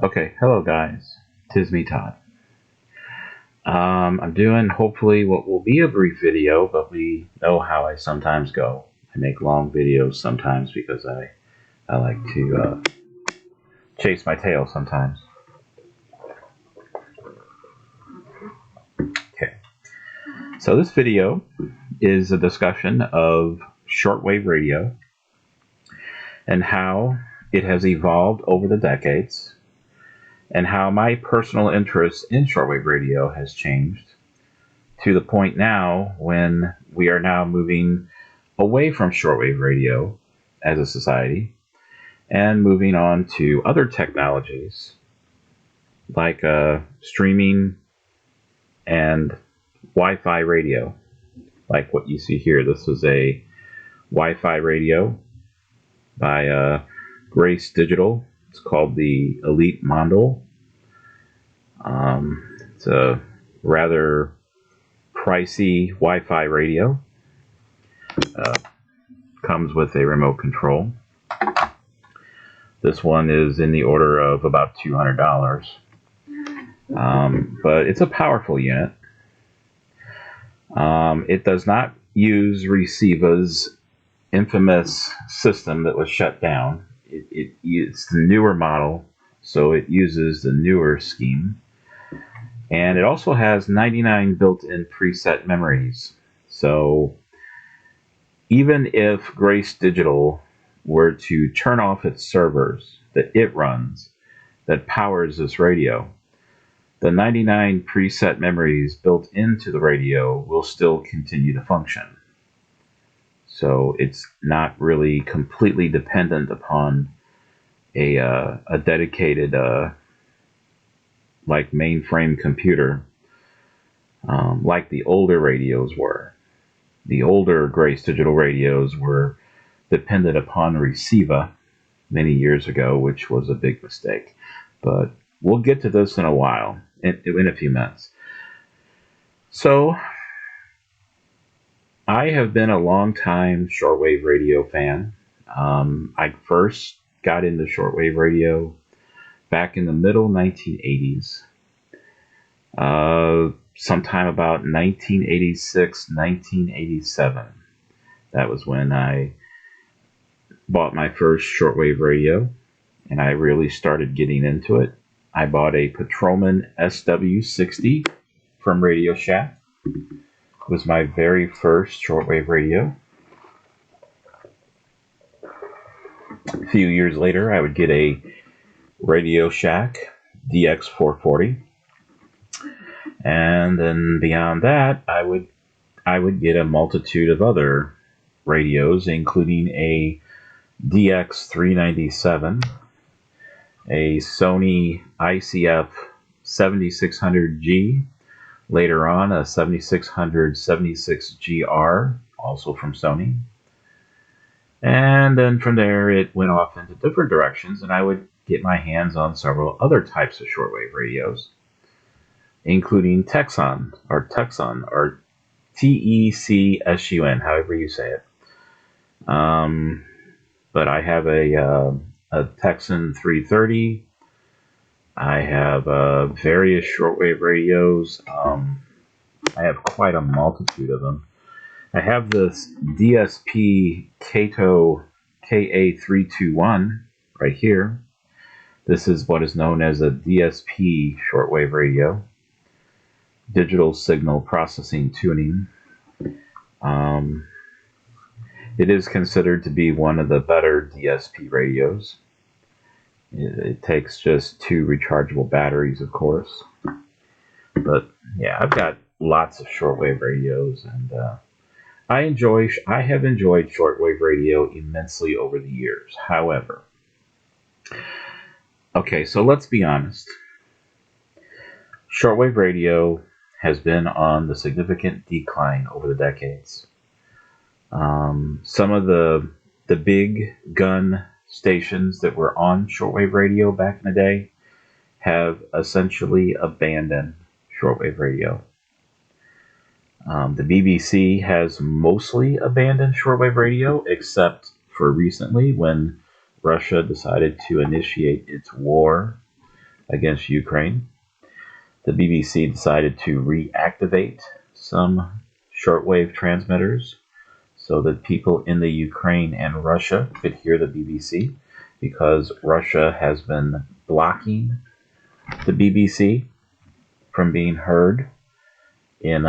Okay, hello guys, tis me Todd. I'm doing hopefully what will be a brief video, but we know how I sometimes go. I make long videos sometimes because I like to chase my tail sometimes. Okay, so this video is a discussion of shortwave radio and how it has evolved over the decades, and how my personal interest in shortwave radio has changed to the point now when we are now moving away from shortwave radio as a society and moving on to other technologies like streaming and Wi-Fi radio, like what you see here. This is a Wi-Fi radio by Grace Digital. It's called the Elite Mondel. It's a rather pricey Wi-Fi radio. Comes with a remote control. This one is in the order of about $200. But it's a powerful unit. It does not use Receva's infamous system that was shut down. It's the newer model, so it uses the newer scheme. And it also has 99 built-in preset memories. So even if Grace Digital were to turn off its servers that it runs, that powers this radio, the 99 preset memories built into the radio will still continue to function. So it's not really completely dependent upon a dedicated like mainframe computer, like the older radios were. The older Grace Digital radios were dependent upon Receiva many years ago, which was a big mistake. But we'll get to this in a while, in a few minutes. So I have been a long-time shortwave radio fan. I first got into shortwave radio back in the middle 1980s. Sometime about 1986, 1987. That was when I bought my first shortwave radio, and I really started getting into it. I bought a Patrolman SW60 from Radio Shack. It was my very first shortwave radio. A few years later, I would get a Radio Shack DX440. And then beyond that, I would get a multitude of other radios, including a DX397, a Sony ICF 7600G, later on a 7600 76GR, also from Sony. And then from there it went off into different directions, and I would get my hands on several other types of shortwave radios, including Texon, or TECSUN, however you say it. But I have a Texan 330. I have various shortwave radios. I have quite a multitude of them. I have this DSP Kato KA321 right here. This is what is known as a DSP shortwave radio, digital signal processing tuning. It is considered to be one of the better DSP radios. It takes just 2 rechargeable batteries, of course. But yeah, I've got lots of shortwave radios, and I have enjoyed shortwave radio immensely over the years. However, okay, so let's be honest. Shortwave radio has been on the significant decline over the decades. Some of the big gun stations that were on shortwave radio back in the day have essentially abandoned shortwave radio. The BBC has mostly abandoned shortwave radio, except for recently when Russia decided to initiate its war against Ukraine. The BBC decided to reactivate some shortwave transmitters so that people in the Ukraine and Russia could hear the BBC, because Russia has been blocking the BBC from being heard in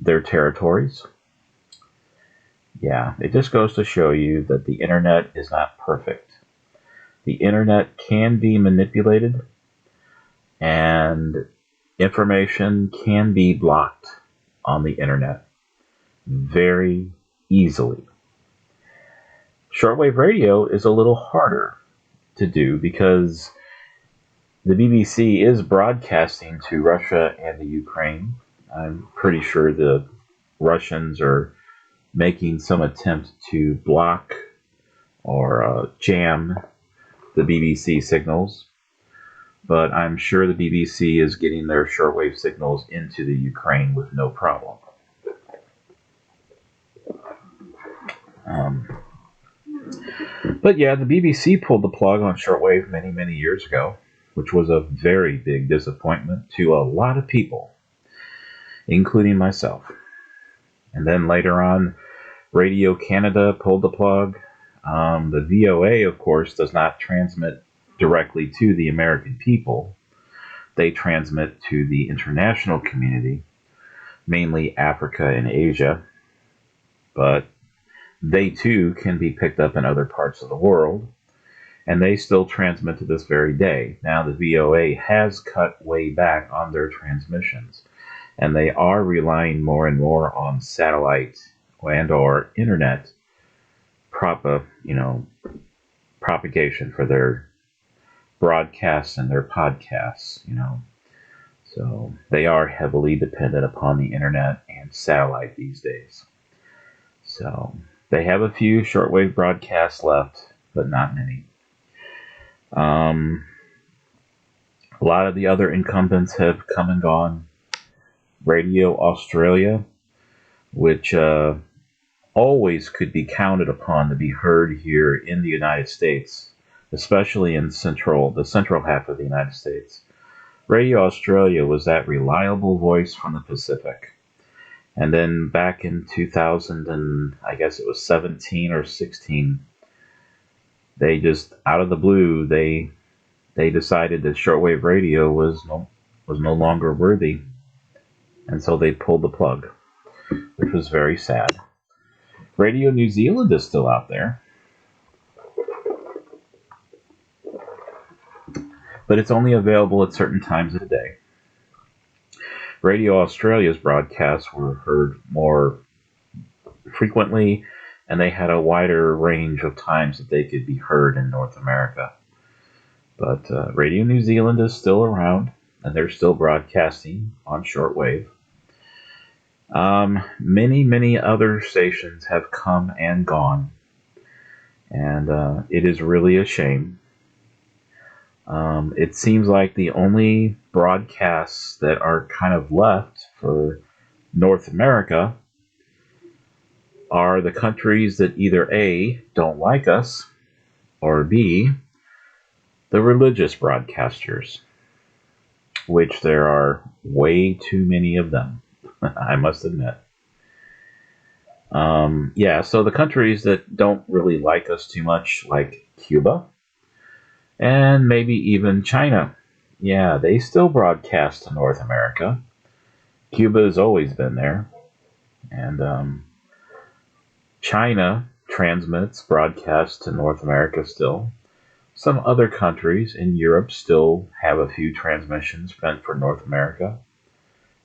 their territories. Yeah, it just goes to show you that the internet is not perfect. The internet can be manipulated, and information can be blocked on the internet very easily. Shortwave radio is a little harder to do because the BBC is broadcasting to Russia and the Ukraine. I'm pretty sure the Russians are making some attempt to block or jam the BBC signals, but I'm sure the BBC is getting their shortwave signals into the Ukraine with no problem. But yeah, the BBC pulled the plug on shortwave many, many years ago, which was a very big disappointment to a lot of people, including myself. And then later on, Radio Canada pulled the plug. The VOA, of course, does not transmit directly to the American people. They transmit to the international community, mainly Africa and Asia. But they too can be picked up in other parts of the world, and they still transmit to this very day. Now the VOA has cut way back on their transmissions, and they are relying more and more on satellite and or internet propagation for their broadcasts and their podcasts, So they are heavily dependent upon the internet and satellite these days. So they have a few shortwave broadcasts left, but not many. A lot of the other incumbents have come and gone. Radio Australia, which always could be counted upon to be heard here in the United States, especially in the central half of the United States. Radio Australia was that reliable voice from the Pacific. And then back in 2000, and I guess it was 17 or 16, they just, out of the blue, they decided that shortwave radio was no longer worthy. And so they pulled the plug, which was very sad. Radio New Zealand is still out there, but it's only available at certain times of the day. Radio Australia's broadcasts were heard more frequently, and they had a wider range of times that they could be heard in North America. But Radio New Zealand is still around, and they're still broadcasting on shortwave. Many, many other stations have come and gone, and it is really a shame. It seems like the only broadcasts that are kind of left for North America are the countries that either A, don't like us, or B, the religious broadcasters, which there are way too many of them, I must admit. So the countries that don't really like us too much, like Cuba, and maybe even China. Yeah, they still broadcast to North America. Cuba has always been there. And China transmits broadcasts to North America still. Some other countries in Europe still have a few transmissions meant for North America.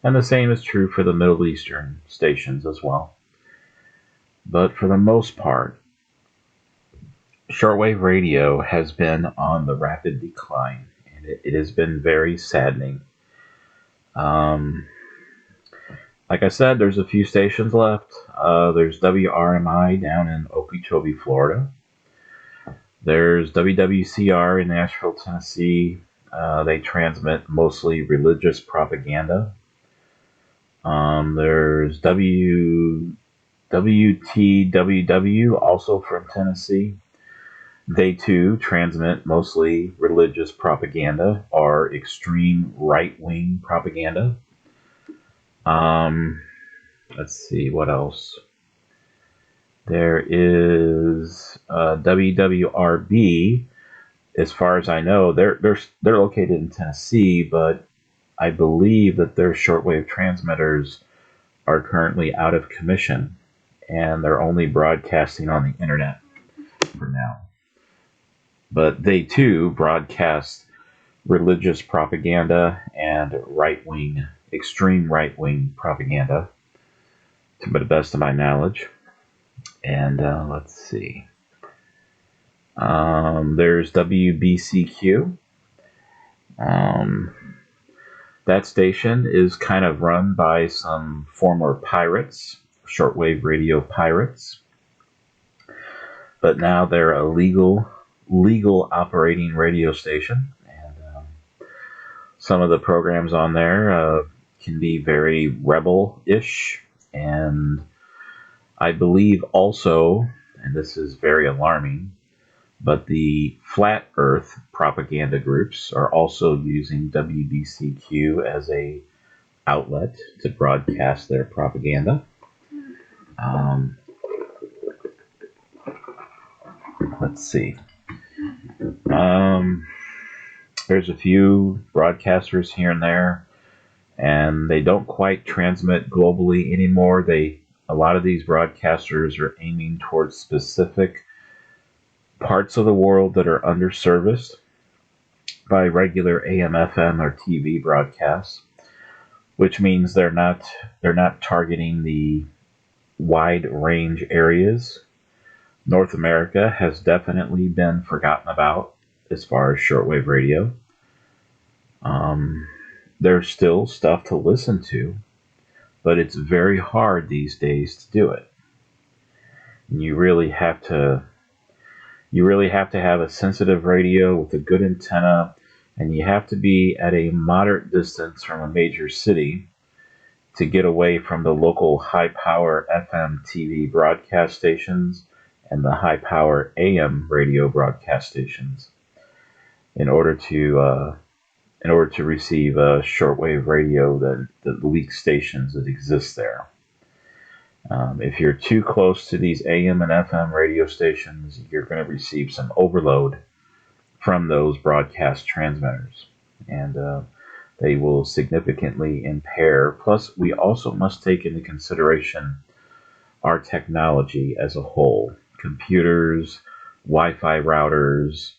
And the same is true for the Middle Eastern stations as well. But for the most part, shortwave radio has been on the rapid decline, and it has been very saddening. Like I said, there's a few stations left. There's WRMI down in Okeechobee, Florida. There's WWCR in Nashville, Tennessee. They transmit mostly religious propaganda. There's WTWW, also from Tennessee. They too transmit mostly religious propaganda or extreme right-wing propaganda. Let's see what else. There is WWRB. As far as I know, they're located in Tennessee, but I believe that their shortwave transmitters are currently out of commission, and they're only broadcasting on the internet for now. But they too broadcast religious propaganda and extreme right-wing propaganda, to the best of my knowledge. And let's see. There's WBCQ. That station is kind of run by some former pirates, shortwave radio pirates, but now they're a legal operating radio station, and some of the programs on there can be very rebel-ish, and I believe also, and this is very alarming, but the flat earth propaganda groups are also using WBCQ as a outlet to broadcast their propaganda. Let's see. There's a few broadcasters here and there, and they don't quite transmit globally anymore. A lot of these broadcasters are aiming towards specific parts of the world that are underserviced by regular AM, FM, or TV broadcasts, which means they're not targeting the wide range areas. North America has definitely been forgotten about as far as shortwave radio. There's still stuff to listen to, but it's very hard these days to do it. And you really have to have a sensitive radio with a good antenna, and you have to be at a moderate distance from a major city to get away from the local high-power FM TV broadcast stations and the high-power AM radio broadcast stations in order to receive shortwave radio, the weak stations that exist there. If you're too close to these AM and FM radio stations, you're going to receive some overload from those broadcast transmitters, and they will significantly impair. Plus, we also must take into consideration our technology as a whole. Computers, Wi-Fi routers,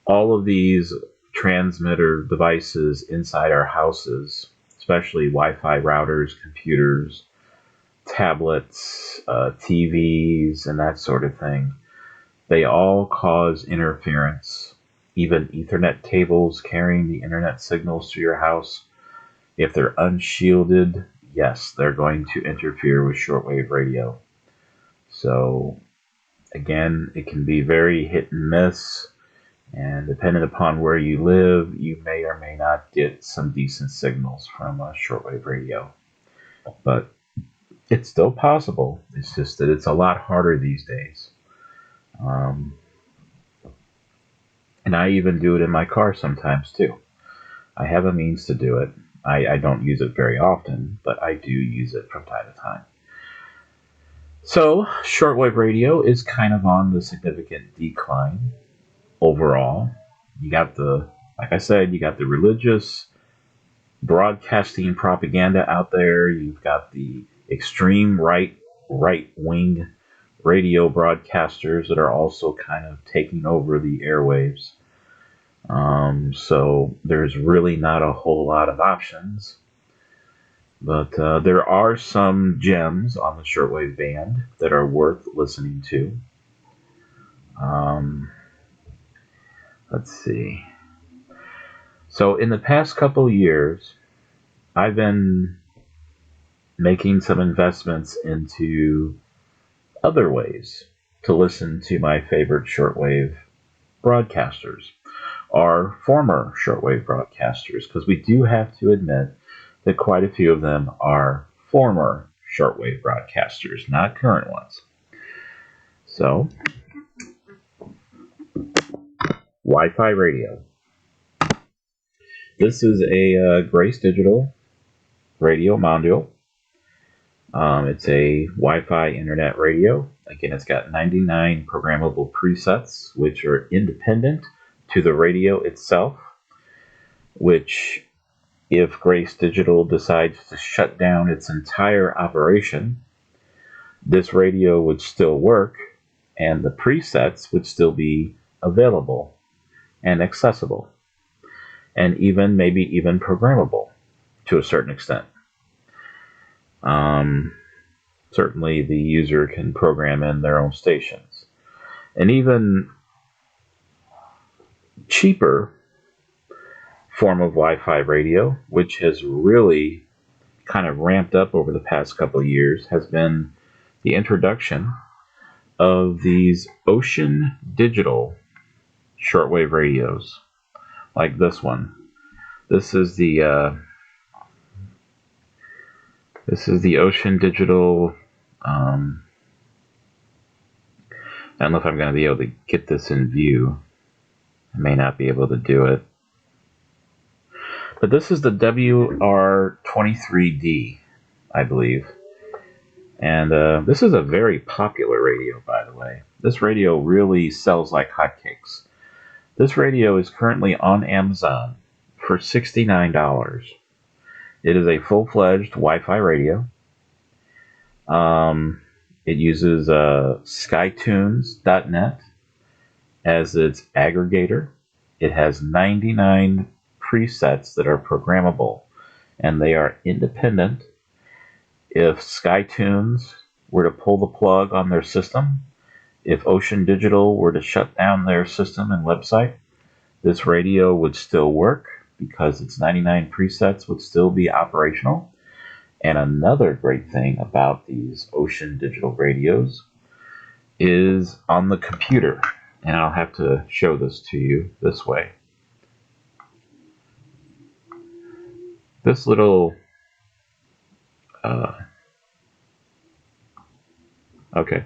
all of these transmitter devices inside our houses, especially Wi-Fi routers, computers, tablets, TVs, and that sort of thing, they all cause interference. Even Ethernet cables carrying the internet signals to your house, if they're unshielded, yes, they're going to interfere with shortwave radio. So, again, it can be very hit and miss, and depending upon where you live, you may or may not get some decent signals from shortwave radio. But it's still possible. It's just that it's a lot harder these days. And I even do it in my car sometimes too. I have a means to do it. I don't use it very often, but I do use it from time to time. So, shortwave radio is kind of on the significant decline overall. You got like I said, you got the religious broadcasting propaganda out there. You've got the extreme right-wing radio broadcasters that are also kind of taking over the airwaves. So there's really not a whole lot of options. But there are some gems on the shortwave band that are worth listening to. Let's see. So in the past couple years, I've been making some investments into other ways to listen to my favorite shortwave broadcasters, or former shortwave broadcasters, because we do have to admit that quite a few of them are former shortwave broadcasters, not current ones. So, Wi-Fi radio. This is a Grace Digital radio module. It's a Wi-Fi internet radio. Again, it's got 99 programmable presets, which are independent to the radio itself, which if Grace Digital decides to shut down its entire operation, this radio would still work and the presets would still be available and accessible, and maybe even programmable to a certain extent. Certainly the user can program in their own stations. And even cheaper form of Wi-Fi radio, which has really kind of ramped up over the past couple of years, has been the introduction of these Ocean Digital shortwave radios, like this one. This is the Ocean Digital. I don't know if I'm going to be able to get this in view. I may not be able to do it. But this is the WR23D, I believe. And this is a very popular radio, by the way. This radio really sells like hotcakes. This radio is currently on Amazon for $69. It is a full-fledged Wi-Fi radio. It uses skytunes.net as its aggregator. It has 99 presets that are programmable, and they are independent. If Skytunes were to pull the plug on their system, if Ocean Digital were to shut down their system and website, this radio would still work because its 99 presets would still be operational. And another great thing about these Ocean Digital radios is on the computer. And I'll have to show this to you this way. This little okay,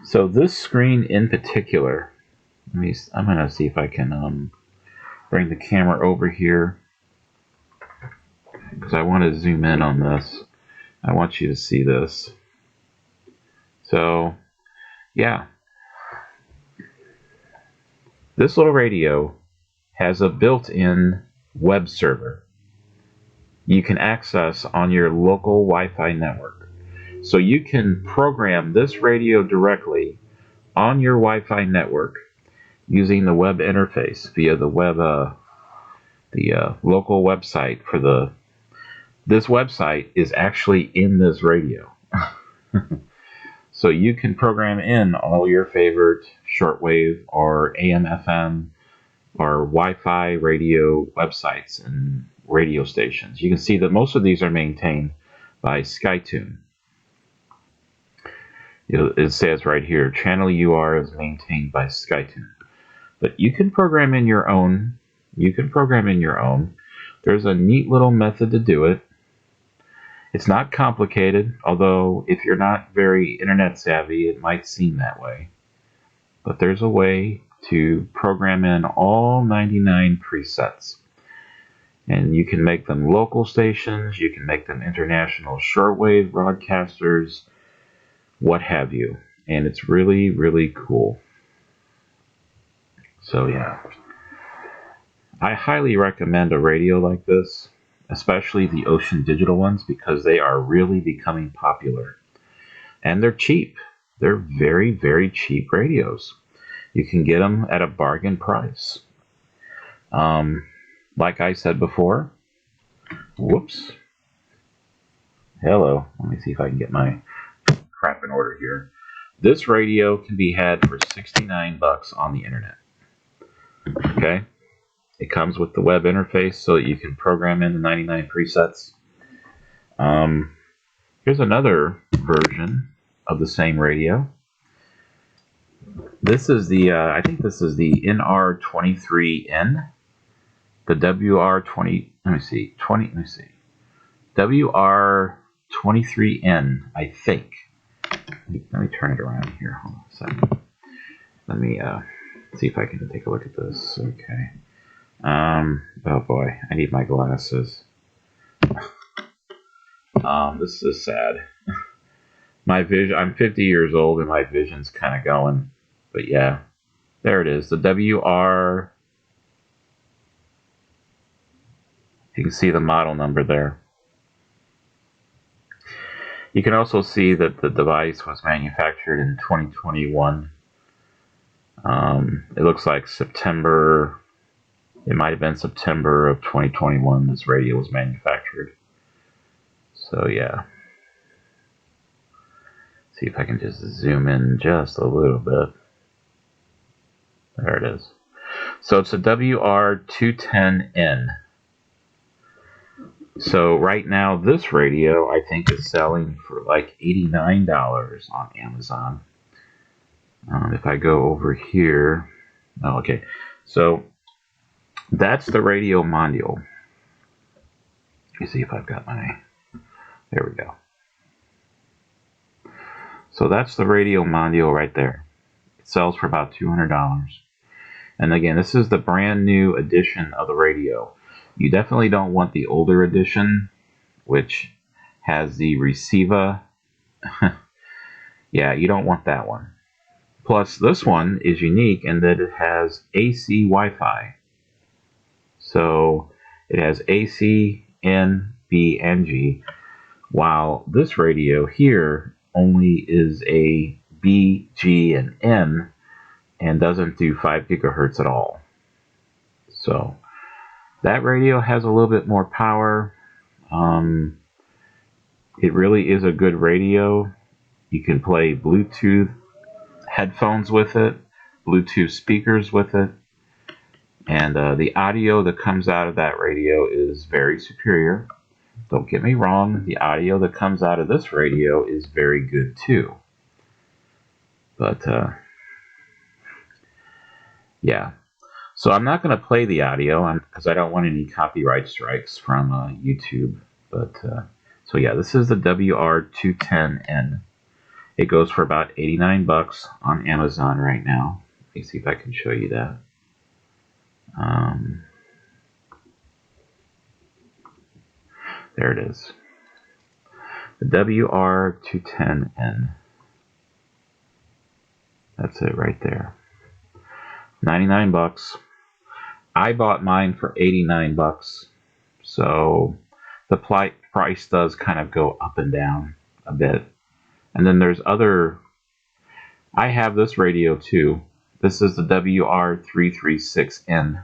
so this screen in particular, I'm going to see if I can bring the camera over here, because I want to zoom in on this. I want you to see this. So, yeah. This little radio has a built-in web server you can access on your local Wi-Fi network. So you can program this radio directly on your Wi-Fi network using the web interface via the web, local website for the. This website is actually in this radio. So you can program in all your favorite shortwave or AM/FM or Wi-Fi radio websites and radio stations. You can see that most of these are maintained by Skytune. It says right here, channel UR is maintained by Skytune. But you can program in your own. There's a neat little method to do it. It's not complicated, although if you're not very internet savvy, it might seem that way. But there's a way to program in all 99 presets. And you can make them local stations, you can make them international shortwave broadcasters, what have you. And it's really, really cool. So yeah, I highly recommend a radio like this, especially the Ocean Digital ones, because they are really becoming popular. And they're cheap. They're very, very cheap radios. You can get them at a bargain price. Like I said before, whoops. Hello, let me see if I can get my crap in order here. This radio can be had for $69 on the internet. Okay? It comes with the web interface so that you can program in the 99 presets. Here's another version of the same radio. This is the, I think this is the NR23N. The WR20, let me see, WR23N, I think. Let me turn it around here. Hold on a second. Let me Let's see if I can take a look at this. Okay. Oh boy, I need my glasses. This is sad. My vision, I'm 50 years old and my vision's kind of going. But yeah, there it is. The WR, you can see the model number there. You can also see that the device was manufactured in 2021. It looks like September, it might have been September of 2021 this radio was manufactured. So yeah. See if I can just zoom in just a little bit. There it is. So it's a WR210N. So right now this radio I think is selling for like $89 on Amazon. If I go over here, oh, okay, so that's the radio module. Let me see if I've got my, there we go. So that's the radio module right there. It sells for about $200. And again, this is the brand new edition of the radio. You definitely don't want the older edition, which has the receiver. Yeah, you don't want that one. Plus, this one is unique in that it has AC Wi-Fi. So it has AC, N, B, and G, while this radio here only is a B, G, and N, and doesn't do 5 gigahertz at all. So that radio has a little bit more power. It really is a good radio. You can play Bluetooth headphones with it, Bluetooth speakers with it, and the audio that comes out of that radio is very superior. Don't get me wrong, the audio that comes out of this radio is very good too. But yeah, so I'm not going to play the audio because I don't want any copyright strikes from YouTube. But so yeah, this is the WR210N. It goes for about 89 bucks on Amazon right now. Let me see if I can show you that. There it is. The WR210N. That's it right there. 99 bucks. I bought mine for 89 bucks. So the price does kind of go up and down a bit. And then there's other, I have this radio too. This is the WR336N.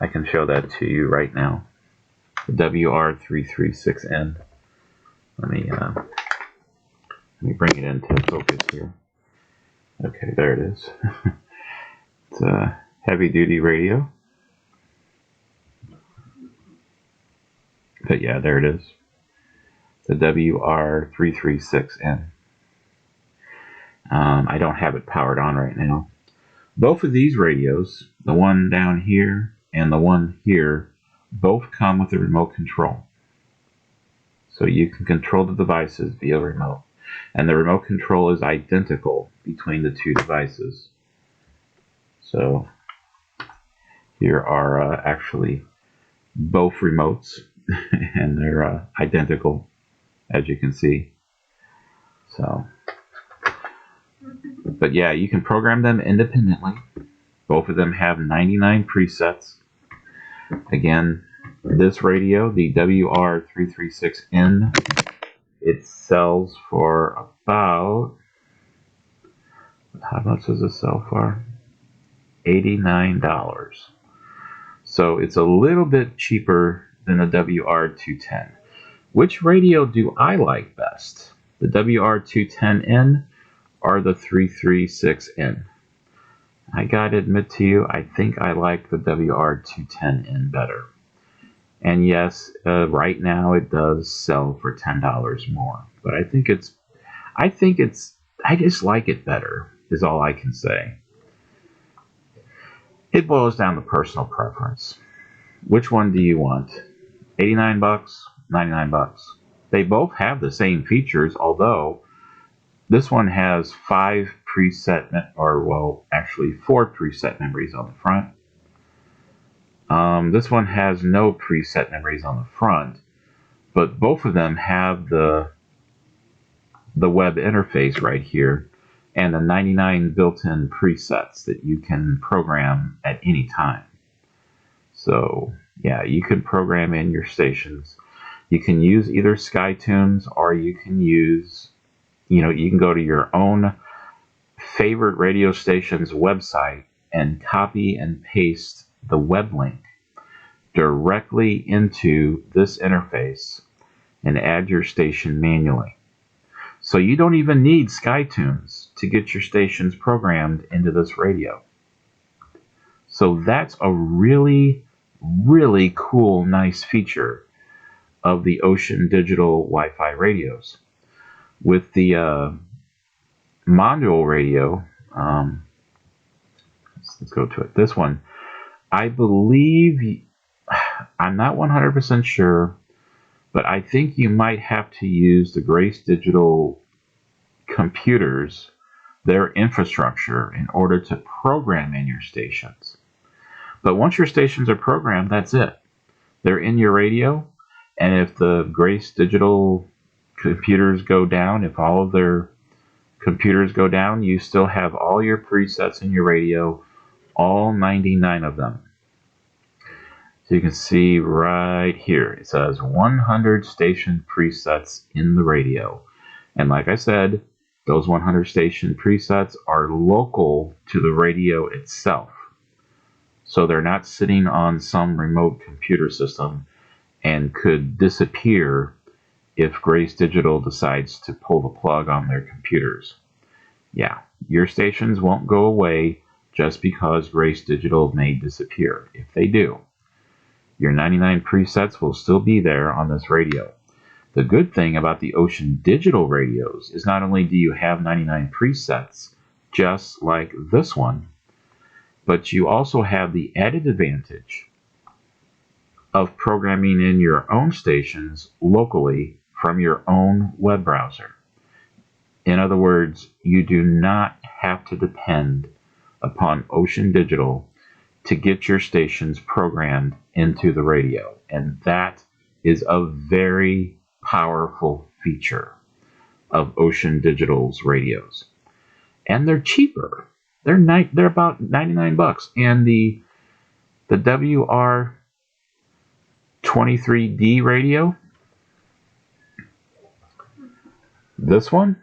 I can show that to you right now. The WR336N. Let me bring it into focus here. Okay, there it is. It's a heavy duty radio. But yeah, there it is. The WR336N. I don't have it powered on right now. Both of these radios, the one down here and the one here, both come with a remote control. So you can control the devices via remote. And the remote control is identical between the two devices. So here are actually both remotes, and they're identical, as you can see. So, but yeah, you can program them independently. Both of them have 99 presets. Again, this radio, the WR336N, it sells for about, how much does it sell for? $89. So it's a little bit cheaper than the WR210. Which radio do I like best? The WR210N or the 336N? I gotta admit to you, I think I like the WR210N better. And yes, right now it does sell for $10 more. But I just like it better, is all I can say. It boils down to personal preference. Which one do you want? 89 bucks, 99 bucks. They both have the same features, although this one has 5 preset, or well, actually 4 preset memories on the front. This one has no preset memories on the front, but both of them have the web interface right here and the 99 built-in presets that you can program at any time. So yeah, you can program in your stations. You can use either SkyTunes, or you can use, you can go to your own favorite radio station's website and copy and paste the web link directly into this interface and add your station manually. So you don't even need SkyTunes to get your stations programmed into this radio. So that's a really, really cool, nice feature of the Ocean Digital Wi-Fi radios. With the module radio, let's go to it. This one, I believe, I'm not 100% sure, but I think you might have to use the Grace Digital computers, their infrastructure, in order to program in your stations. But once your stations are programmed, that's it. They're in your radio, and if the Grace Digital computers go down, if all of their computers go down, you still have all your presets in your radio, all 99 of them. So you can see right here, it says 100 station presets in the radio. And like I said, those 100 station presets are local to the radio itself. So they're not sitting on some remote computer system and could disappear if Grace Digital decides to pull the plug on their computers. Yeah, your stations won't go away just because Grace Digital may disappear. If they do, your 99 presets will still be there on this radio. The good thing about the Ocean Digital radios is not only do you have 99 presets, just like this one, but you also have the added advantage of programming in your own stations locally from your own web browser. In other words, you do not have to depend upon Ocean Digital to get your stations programmed into the radio. And that is a very powerful feature of Ocean Digital's radios. And they're cheaper. They're about 99 bucks. And the WR23D radio, this one,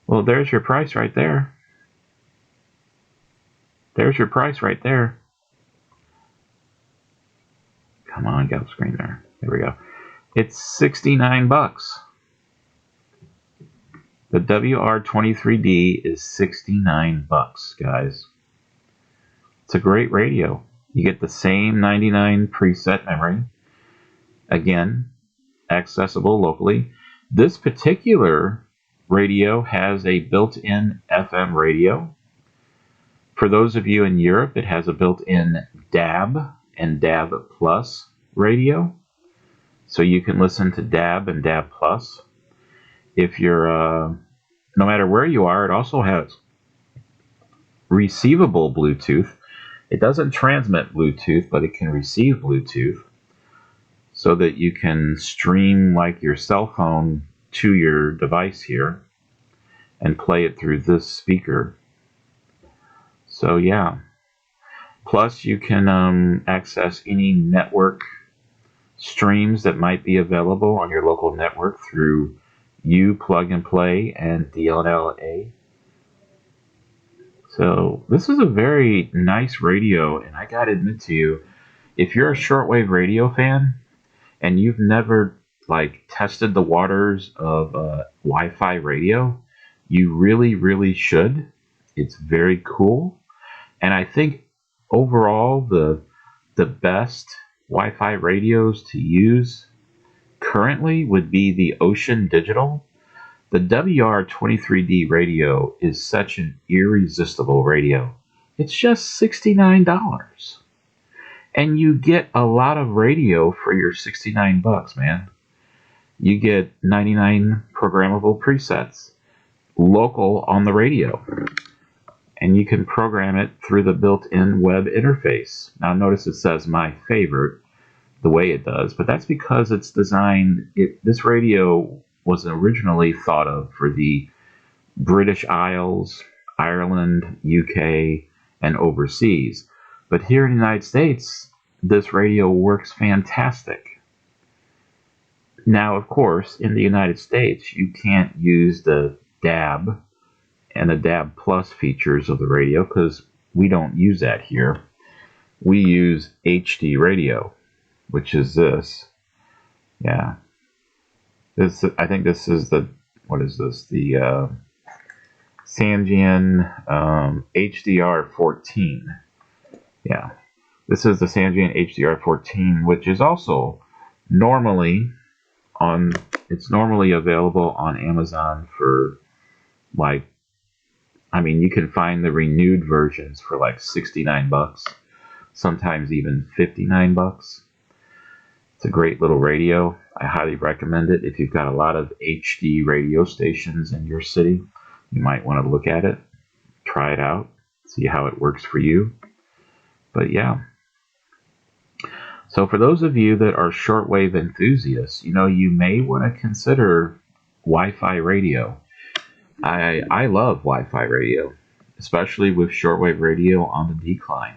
well, there's your price right there. There's your price right there. Come on, get off the screen there. There we go. It's 69 bucks. The WR23D is 69 bucks, guys. It's a great radio. You get the same 99 preset memory. Again, accessible locally. This particular radio has a built-in FM radio. For those of you in Europe, it has a built-in DAB and DAB Plus radio. So you can listen to DAB and DAB Plus. If you're, no matter where you are, it also has receivable Bluetooth. It doesn't transmit Bluetooth, but it can receive Bluetooth so that you can stream like your cell phone to your device here and play it through this speaker. So yeah. Plus you can access any network streams that might be available on your local network through Plug and Play and DLNA. So this is a very nice radio, and I gotta admit to you, if you're a shortwave radio fan and you've never tested the waters of Wi-Fi radio, you really should. It's very cool, and I think overall the best Wi-Fi radios to use currently would be the Ocean Digital. The WR23D radio is such an irresistible radio. It's just $69. And you get a lot of radio for your 69 bucks, man. You get 99 programmable presets. local on the radio. And you can program it through the built-in web interface. Now notice it says my favorite the way it does, but that's because it's designed, this radio was originally thought of for the British Isles, Ireland, UK, and overseas. But here in the United States, this radio works fantastic. Now, of course, in the United States, you can't use the DAB and the DAB Plus features of the radio because we don't use that here. We use HD radio, which is this. Yeah. This, I think this is the, what is this? The Sanjian Hdr14. Yeah. This is the Sanjian Hdr14, which is also normally on, it's normally available on Amazon for like, I mean, you can find the renewed versions for like 69 bucks, sometimes even 59 bucks. It's a great little radio. I highly recommend it. If you've got a lot of HD radio stations in your city, you might want to look at it, try it out, see how it works for you. But yeah. So for those of you that are shortwave enthusiasts, you know, you may want to consider Wi-Fi radio. I love Wi-Fi radio, especially with shortwave radio on the decline.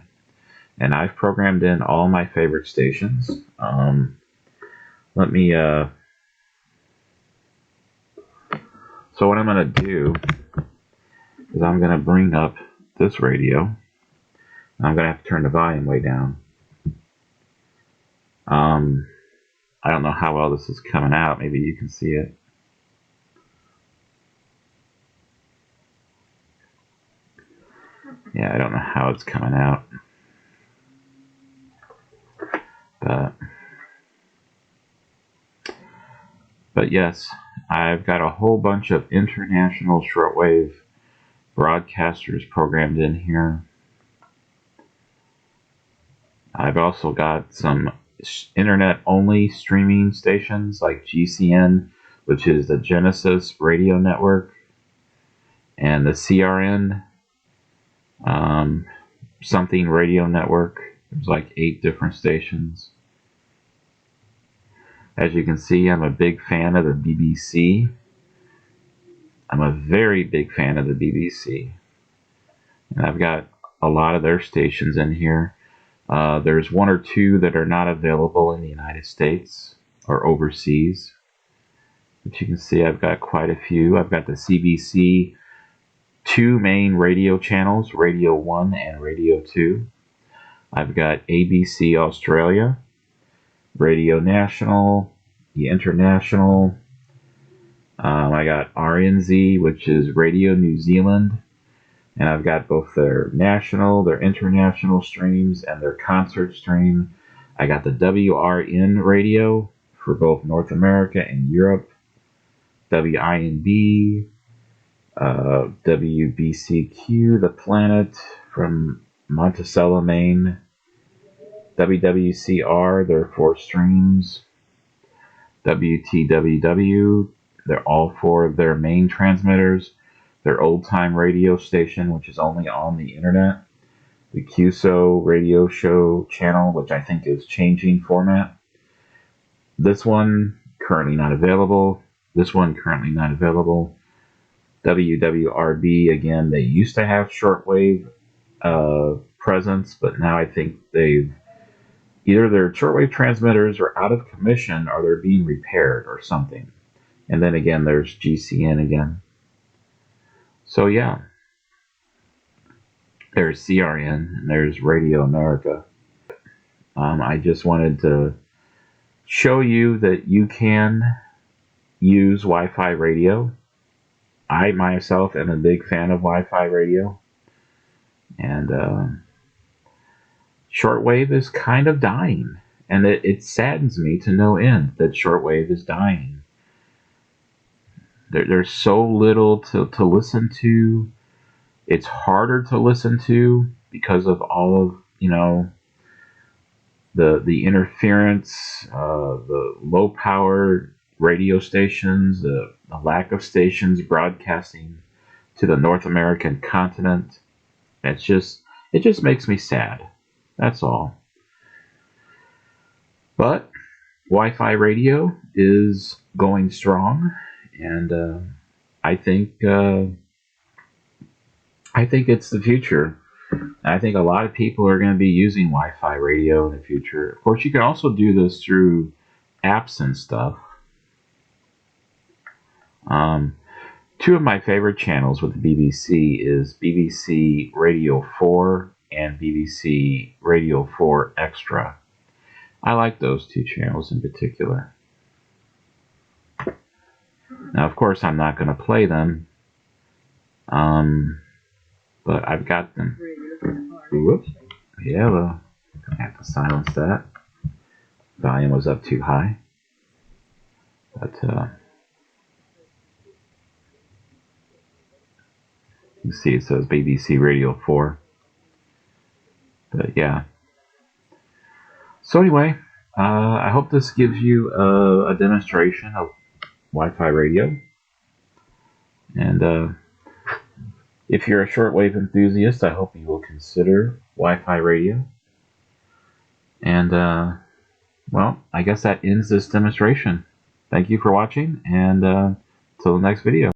And I've programmed in all my favorite stations. Let me, so what I'm going to do is I'm going to bring up this radio. I'm going to have to turn the volume way down. I don't know how well this is coming out. Maybe you can see it. Yeah, I don't know how it's coming out. But yes, I've got a whole bunch of international shortwave broadcasters programmed in here. I've also got some internet-only streaming stations like GCN, which is the Genesis Radio Network, and the CRN something radio network. There's like 8 different stations. As you can see, I'm a big fan of the BBC. I'm a very big fan of the BBC. And I've got a lot of their stations in here. There's 1 or 2 that are not available in the United States or overseas. But you can see I've got quite a few. I've got the CBC 2 main radio channels, Radio 1 and Radio 2. I've got ABC Australia, Radio National, the International. I got RNZ, which is Radio New Zealand. And I've got both their national, their international streams, and their concert stream. I got the WRN radio for both North America and Europe. WINB, WBCQ, The Planet from Monticello, Maine. WWCR, their 4 streams. WTWW, they're all 4 of their main transmitters. Their old time radio station, which is only on the internet. The QSO radio show channel, which I think is changing format. This one currently not available. This one currently not available. WWRB, again, they used to have shortwave presence, but now I think they've either their shortwave transmitters are out of commission or they're being repaired or something. And then again, there's GCN again. So yeah, there's CRN and there's Radio America. I just wanted to show you that you can use Wi-Fi radio. I myself am a big fan of Wi-Fi radio. And shortwave is kind of dying. And it saddens me to no end that shortwave is dying. There's so little to listen to. It's harder to listen to because of all of, you know, the interference, the low power radio stations, the lack of stations broadcasting to the North American continent. It just makes me sad. That's all. But Wi-Fi radio is going strong, and I think it's the future. I think a lot of people are going to be using Wi-Fi radio in the future. Of course, you can also do this through apps and stuff. Two of my favorite channels with the BBC is BBC Radio 4 and BBC Radio 4 Extra. I like those two channels in particular. Now, of course, I'm not going to play them, but I've got them. Whoops. Yeah, well, I have to silence that. Volume was up too high. But, you see it says BBC Radio 4. But, yeah. So, anyway, I hope this gives you a demonstration of Wi-Fi radio. And, if you're a shortwave enthusiast, I hope you will consider Wi-Fi radio. And, well, I guess that ends this demonstration. Thank you for watching, and till the next video.